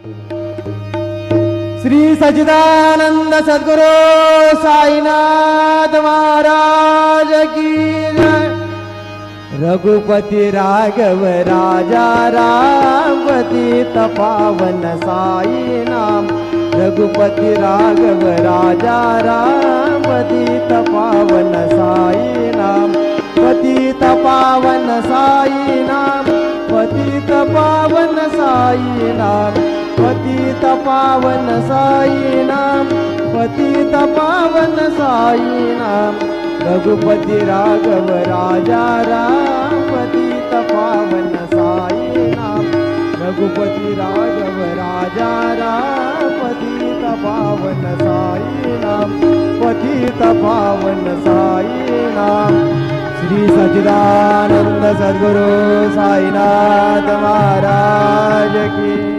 श्री सच्चिदानंद सद्गुरु साईनाथ महाराज की जय। रघुपति राघव राजा राम पतित पावन साई नाम। रघुपति राघव राजा राम पतित पावन साई नाम। पतित पावन साई नाम। पतित पावन साई नाम। पतित पावन साई नाम। पतित पावन साई नाम। रघुपति राघव राजा राम पतित पावन साई नाम। रघुपति राघव राजा राम पतित पावन साई नाम। पतित पावन साई नाम। श्री सच्चिदानंद सद्गुरु साईनाथ महाराज की।